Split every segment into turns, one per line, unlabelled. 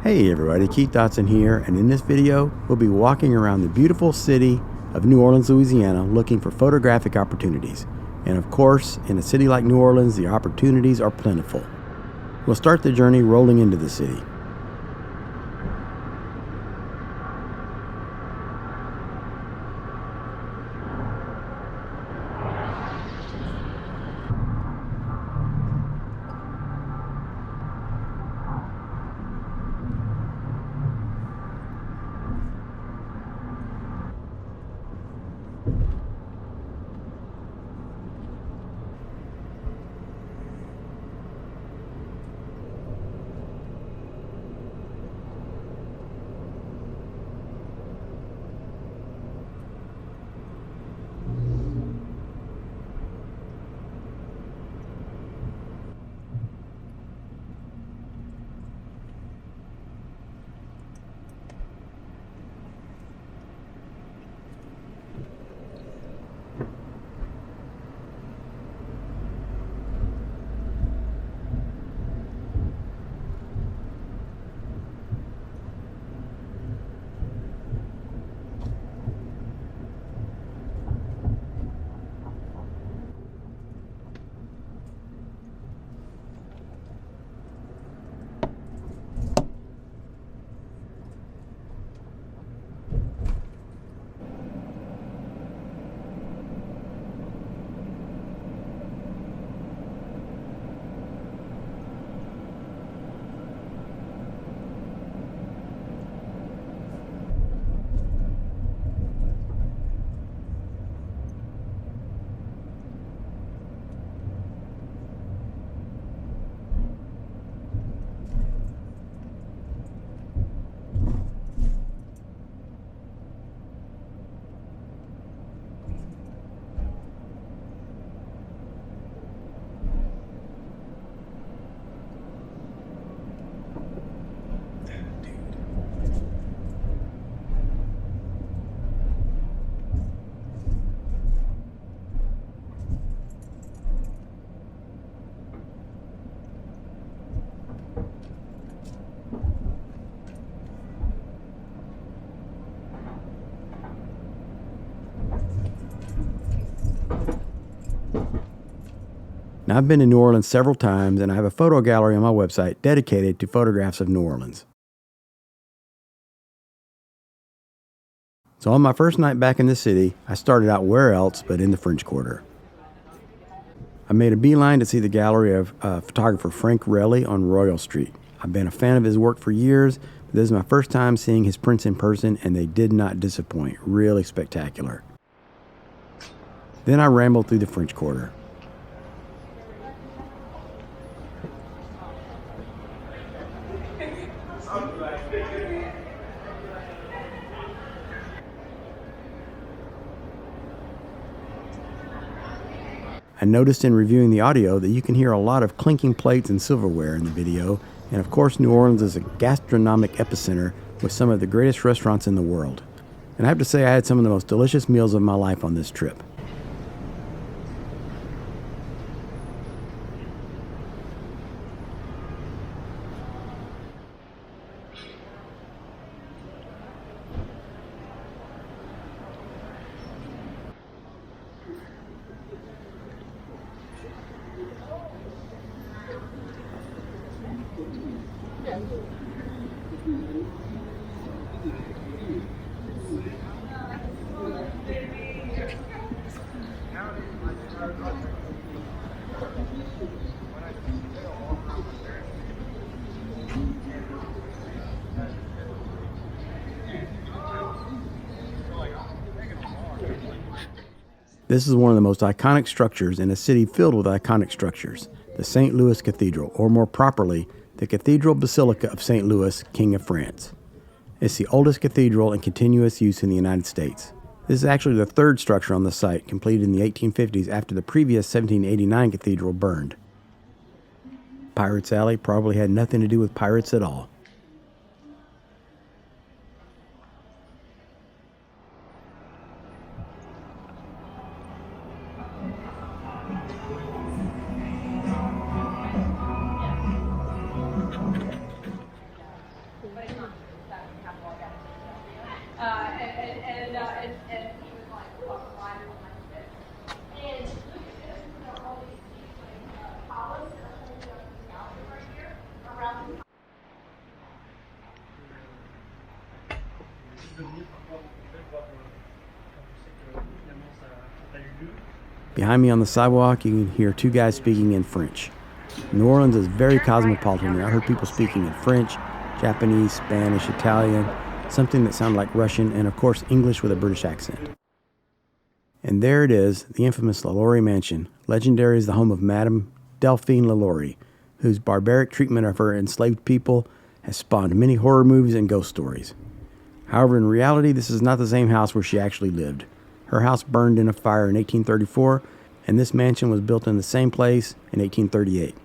Hey everybody, Keith Dotson here, and in this video, we'll be walking around the beautiful city of New Orleans, Louisiana, looking for photographic opportunities. And of course, in a city like New Orleans, the opportunities are plentiful. We'll start the journey rolling into the city. Now, I've been to New Orleans several times, and I have a photo gallery on my website dedicated to photographs of New Orleans. So on my first night back in the city, I started out where else but in the French Quarter. I made a beeline to see the gallery of photographer Frank Relli on Royal Street. I've been a fan of his work for years, but this is my first time seeing his prints in person, and they did not disappoint. Really spectacular. Then I rambled through the French Quarter. I noticed in reviewing the audio that you can hear a lot of clinking plates and silverware in the video, and of course New Orleans is a gastronomic epicenter with some of the greatest restaurants in the world. And I have to say I had some of the most delicious meals of my life on this trip. This is one of the most iconic structures in a city filled with iconic structures, the St. Louis Cathedral, or more properly, the Cathedral Basilica of St. Louis, King of France. It's the oldest cathedral in continuous use in the United States. This is actually the third structure on the site, completed in the 1850s after the previous 1789 cathedral burned. Pirates Alley probably had nothing to do with pirates at all. Behind me on the sidewalk, you can hear two guys speaking in French. New Orleans is very cosmopolitan, and I heard people speaking in French, Japanese, Spanish, Italian, something that sounded like Russian, and of course English with a British accent. And there it is, the infamous LaLaurie Mansion. Legendary is the home of Madame Delphine LaLaurie, whose barbaric treatment of her enslaved people has spawned many horror movies and ghost stories. However, in reality, this is not the same house where she actually lived. Her house burned in a fire in 1834, and this mansion was built in the same place in 1838.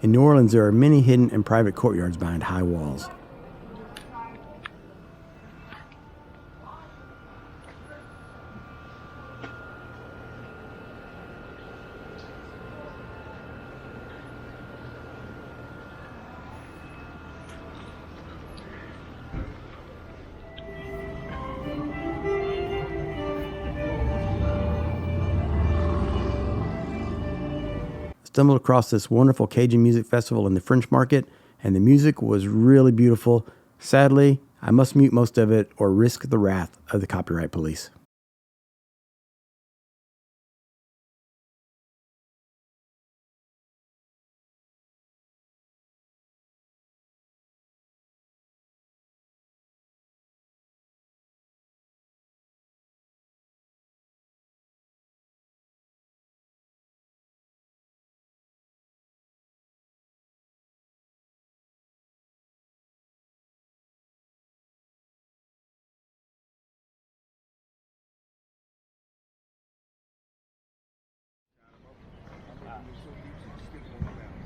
In New Orleans, there are many hidden and private courtyards behind high walls. Stumbled across this wonderful Cajun music festival in the French Market, and the music was really beautiful. Sadly, I must mute most of it or risk the wrath of the copyright police.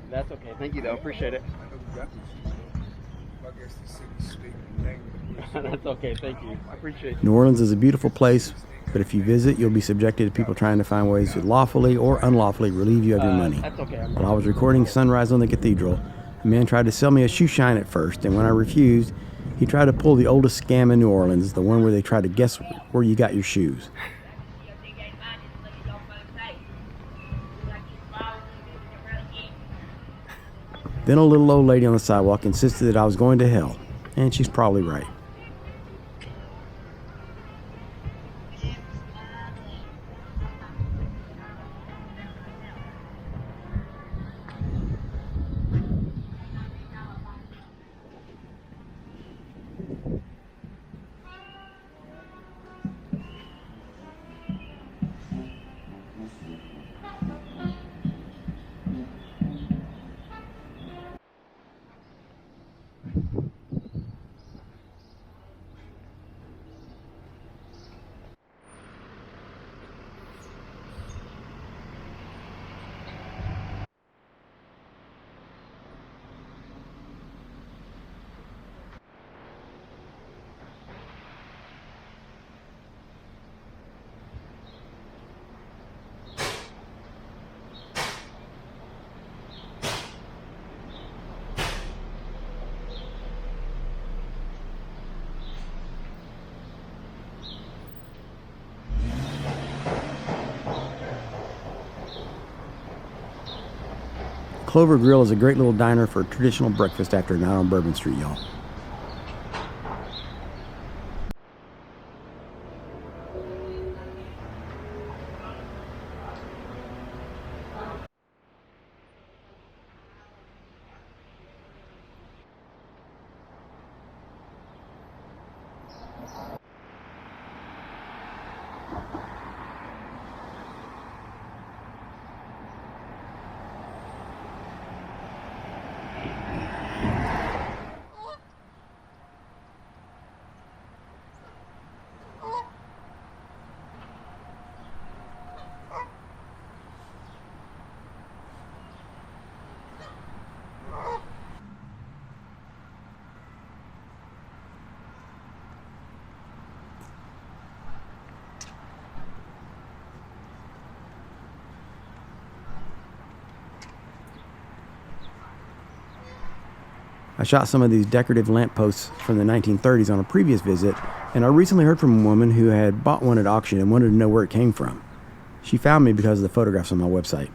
That's okay. Thank you, though. Appreciate it. That's okay. Thank you. I appreciate it.
New Orleans is a beautiful place, but if you visit, you'll be subjected to people trying to find ways to lawfully or unlawfully relieve you of your money.
That's okay.
While I was recording Sunrise on the Cathedral, a man tried to sell me a shoe shine at first, and when I refused, he tried to pull the oldest scam in New Orleans, the one where they try to guess where you got your shoes. Then a little old lady on the sidewalk insisted that I was going to hell, and she's probably right. Clover Grill is a great little diner for a traditional breakfast after a night on Bourbon Street, y'all. I shot some of these decorative lampposts from the 1930s on a previous visit, and I recently heard from a woman who had bought one at auction and wanted to know where it came from. She found me because of the photographs on my website.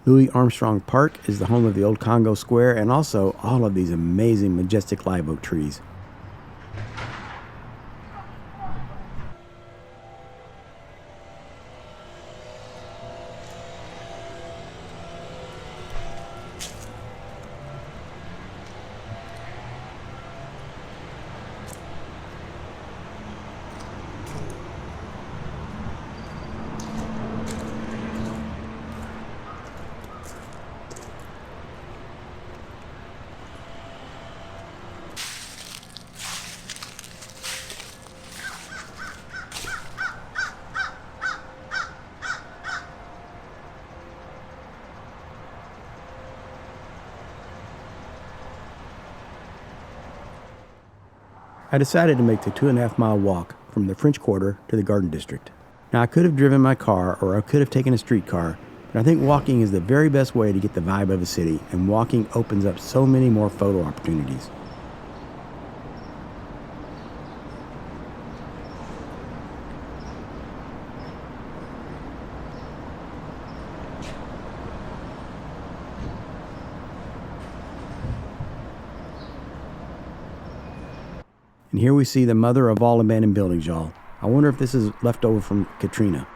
Louis Armstrong Park is the home of the old Congo Square and also all of these amazing, majestic live oak trees. I decided to make the 2.5-mile walk from the French Quarter to the Garden District. Now, I could have driven my car or I could have taken a streetcar, but I think walking is the very best way to get the vibe of a city, and walking opens up so many more photo opportunities. And here we see the mother of all abandoned buildings, y'all. I wonder if this is left over from Katrina.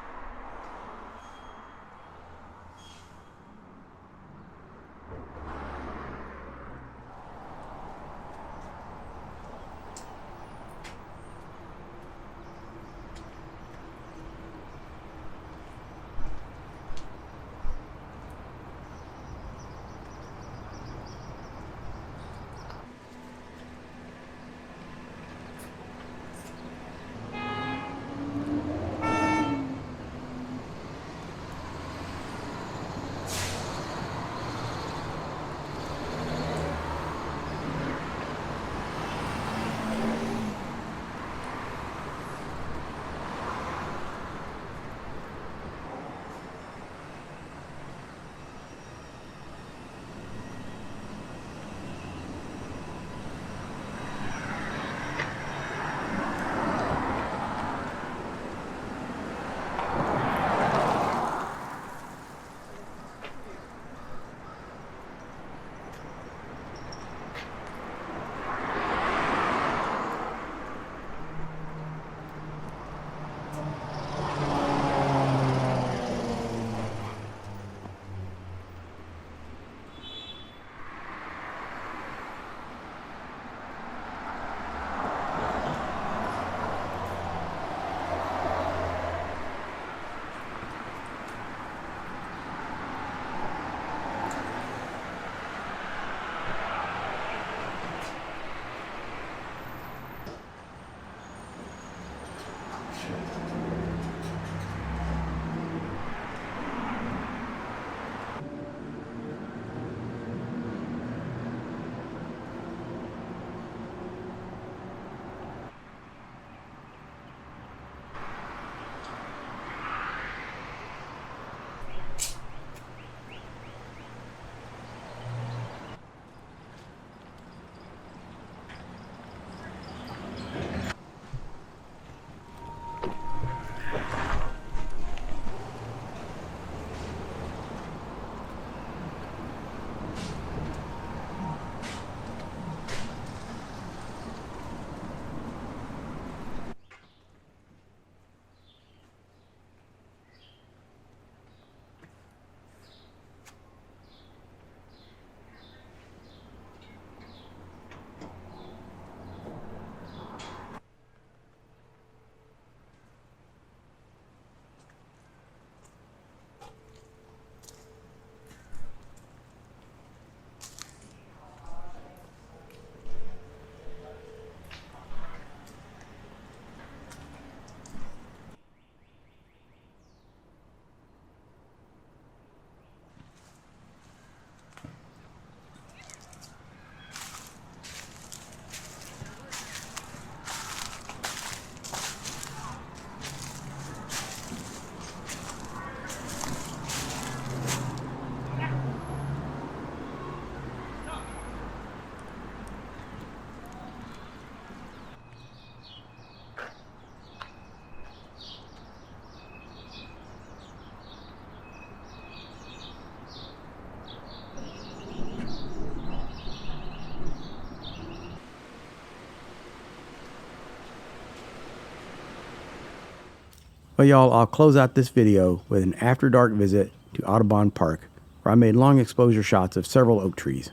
Well, y'all, I'll close out this video with an after dark visit to Audubon Park, where I made long exposure shots of several oak trees.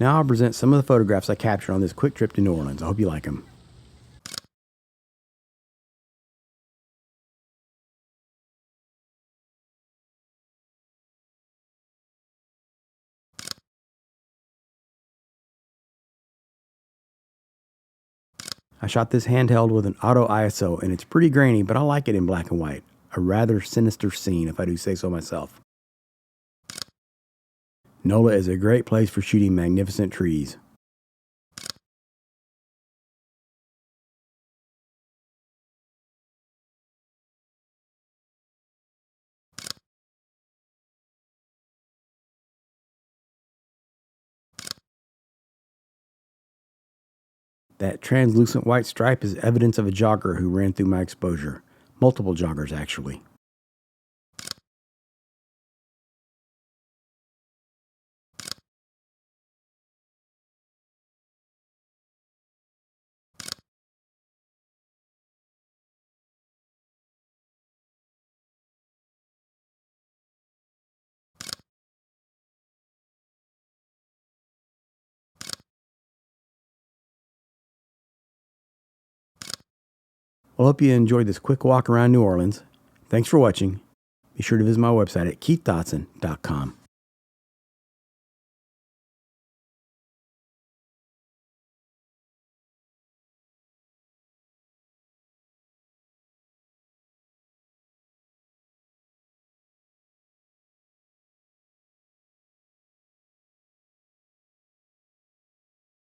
Now I'll present some of the photographs I captured on this quick trip to New Orleans. I hope you like them. I shot this handheld with an auto ISO, and it's pretty grainy, but I like it in black and white. A rather sinister scene, if I do say so myself. NOLA is a great place for shooting magnificent trees. That translucent white stripe is evidence of a jogger who ran through my exposure. Multiple joggers, actually. Well, I hope you enjoyed this quick walk around New Orleans. Thanks for watching. Be sure to visit my website at keithdotson.com.